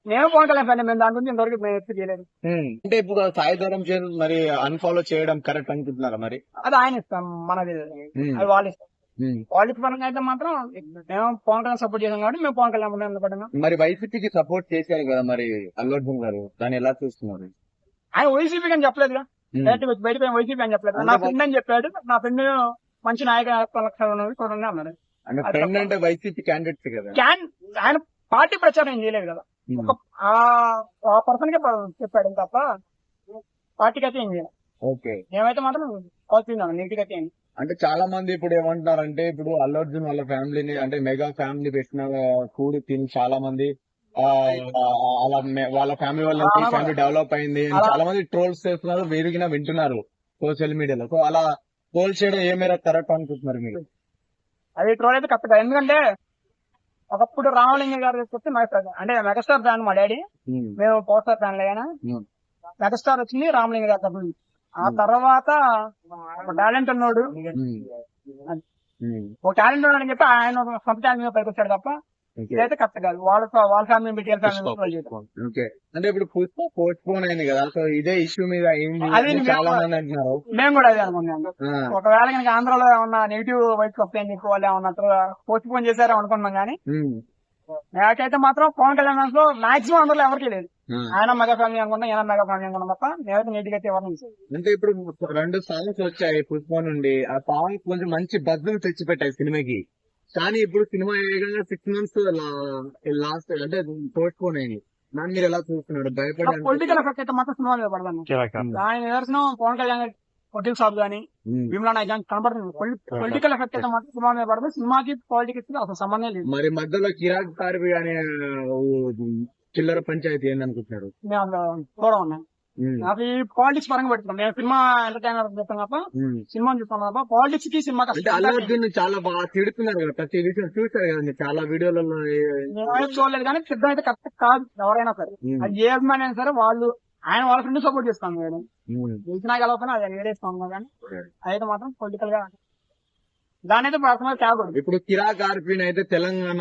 నేను పవన్ కళ్యాణ్ ఫ్యాన్. మేము దాని గురించి ఇంతవరకు మేము ఎప్పుడు చేయలేదు. అంటే ఇప్పుడు సాయి ధరమ్ చంద్ మరి అన్ఫాలో చేయడం కరెక్ట్ అనుకుంటున్నారా మరి? అది ఆయన ఇస్తాం, మనది అది వాళ్ళ ఇష్టం. వాళ్ళ పరంగా అయితే మాత్రం మేము పవన్ కళ్యాణ్ సపోర్ట్ చేసాం కాబట్టి మేము పవన్ కళ్యాణ్ అనుకుంటున్నాం. మరి వైసీపీకి సపోర్ట్ చేశారు కదా మరి అల్లు అర్జున్ గారు, దాన్ని ఎలా చూస్తున్నారు? ఆయన వైసీపీ అని చెప్పలేదు, బయట వైసీపీ అని చెప్పలేదు. నా ఫ్రెండ్ అని చెప్పాడు. నా ఫ్రెండ్ మంచి నాయకత్వం చూడండి అన్నాడు. ఫ్రెండ్ అంటే వైసీపీ క్యాండిడేట్స్ కదా, ఆయన పార్టీ ప్రచారం ఏం చేయలేదు కదా, ఆ పర్సన్ కే చెప్పాడు తప్ప పార్టీకి అయితే ఏం చేయాలి. ఓకే, ఏమైతే మాత్రం అవుతున్నాను నీట్ గా అయితే ఏం. అంటే చాలా మంది ఇప్పుడు ఏమంటున్నారంటే ఇప్పుడు అల్లు అర్జున్ వాళ్ళ ఫ్యామిలీని అంటే మెగా ఫ్యామిలీ పెట్టిన కూడి తిని చాలా మంది అలా వాళ్ళ ఫ్యామిలీ వాళ్ళ ఫ్యామిలీ డెవలప్ అయింది అని చాలా మంది ట్రోల్స్ చేస్తున్నారు, వేరుగిన వింటున్నారు సోషల్ మీడియాలో. సో అలా ట్రోల్ చేయడం ఏ మేర కరెక్ట్ అనుకుంటున్నారు మీరు? అది ట్రోల్ అయితే కరెక్ట్, ఎందుకంటే ఒకప్పుడు రామలింగ గారు చెప్తే అంటే మెగాస్టార్ ఫ్యాన్ మా డాడీ, మేము పవర్ స్టార్ ఫ్యాన్ లేనా. మెగాస్టార్ వచ్చింది రామలింగ గారి తరఫు నుంచి. ఆ తర్వాత ఒక టాలెంట్ ఉన్నాడు, ఒక టాలెంట్ ఉన్నాడని చెప్పి ఆయన సొంత టాలెంట్ మీద పైకి వచ్చాడు తప్ప ఇదైతే కరెక్ట్ కాదు. వాళ్ళ ఫ్యామిలీ పెట్టి ఓకే, అంటే ఇప్పుడు పుష్ప పోస్ట్ పోన్ అయింది కదా, సో ఇదే ఇష్యూ మీద చాలా మంది అంటున్నారు. మేము కూడా అదే అనుకున్నాం, ఒకవేళ కనుక ఆంధ్రాలో ఏమన్నా నెగిటివ్ వైట్స్ వస్తాయని చెప్పి వాళ్ళు ఏమన్నా పోస్ట్ పోన్ చేశారో అనుకున్నాం. కానీ నాకైతే మాత్రం పవన్ కళ్యాణ్ లో మాక్సిమం అందరూ ఎవరికి లేదు. ఆయన మెగా ఫ్యామిలీ అనుకున్నా, ఈయన మెగా ఫ్యామిలీ అనుకున్నాం తప్ప నేనైతే నీటికి అయితే ఎవరు. అంటే ఇప్పుడు 2 సాంగ్స్ వచ్చాయి పుష్ప నుండి, ఆ సాంగ్స్ కొంచెం మంచి బజ్జులు తెచ్చిపెట్టాయి సినిమాకి. కానీ ఇప్పుడు సినిమా ఏకంగా 6 months లాస్ట్ అంటే పోస్ట్ పోన్ అయింది. దాన్ని మీరు ఎలా చూస్తున్నాడు? భయపడి పొలిటికల్ ఎఫెక్ట్ అయితే మాత్రం సినిమా మీద పడతాను. ఆయన నిదర్శనం పవన్ కళ్యాణ్ పొలిటికల్ షాప్ గానీ భీమ్లా నాయక్ గానీ కనబడుతుంది. పొలిటికల్ ఎఫెక్ట్ అయితే మాత్రం సినిమా మీద పడుతుంది. సినిమాకి పాలిటిక్స్ అసలు సంబంధం లేదు. మరి మధ్యలో కిరాక్ కార్బి అనే చిల్లర పంచాయతీ ఏందనుకుంటున్నారు? మేము చూడమన్నా నాకు ఈ పాలిటిక్స్ పరంగా పెడుతున్నాం. మేము సినిమా ఎంటర్టైనర్ చెప్తాం తప్ప సినిమా చూస్తాం తప్ప పాలిటిక్స్ కి సినిమా అల్లు అర్జున్ చాలా బాగా తిడుతున్నారు కదా, ప్రతి విషయం చూసారు కదా చాలా వీడియోలలో. చూడలేదు కానీ సిద్ధం అయితే కరెక్ట్ కాదు. ఎవరైనా సరే అది ఏ అభిమాని అయినా సరే వాళ్ళు వాళ్ళ ఫ్రెండ్ సపోర్ట్ చేస్తాను మేడం. గెలిచినా గెలవకపోయినా అది వేరేస్తాం కానీ అయితే మాత్రం పొలిటికల్ గా దాని అయితే పర్సనల్ కాకూడదు. ఇప్పుడు కిరాక్ ఆర్పీని అయితే తెలంగాణ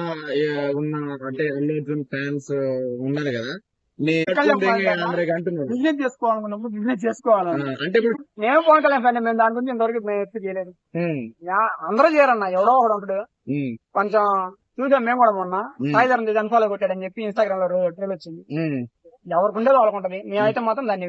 ఉన్న అంటే అల్లు అర్జున్ ఫ్యాన్స్ ఉన్నారు కదా, బిజినెస్ చేసుకోవాలనుకున్నప్పుడు బిజినెస్ చేసుకోవాలని అంటే నేను పవన్ కళ్యాణ్ ఫ్యాన్. మేము దాని గురించి ఇంతవరకు మేము ఎప్పుడు చేయలేదు. అందరూ చేయరన్నా, ఎవడో ఒకడు ఉంటాడు. కొంచెం చూసాం మేము కూడా మొన్న సాయి ధరమ్ అన్ఫాలో కొట్టాడని చెప్పి ఇన్స్టాగ్రామ్ లో ట్రైల్ వచ్చింది. ఎవరికి ఉండేది వాళ్ళకు ఉంటది. మేమైతే మాత్రం దాన్ని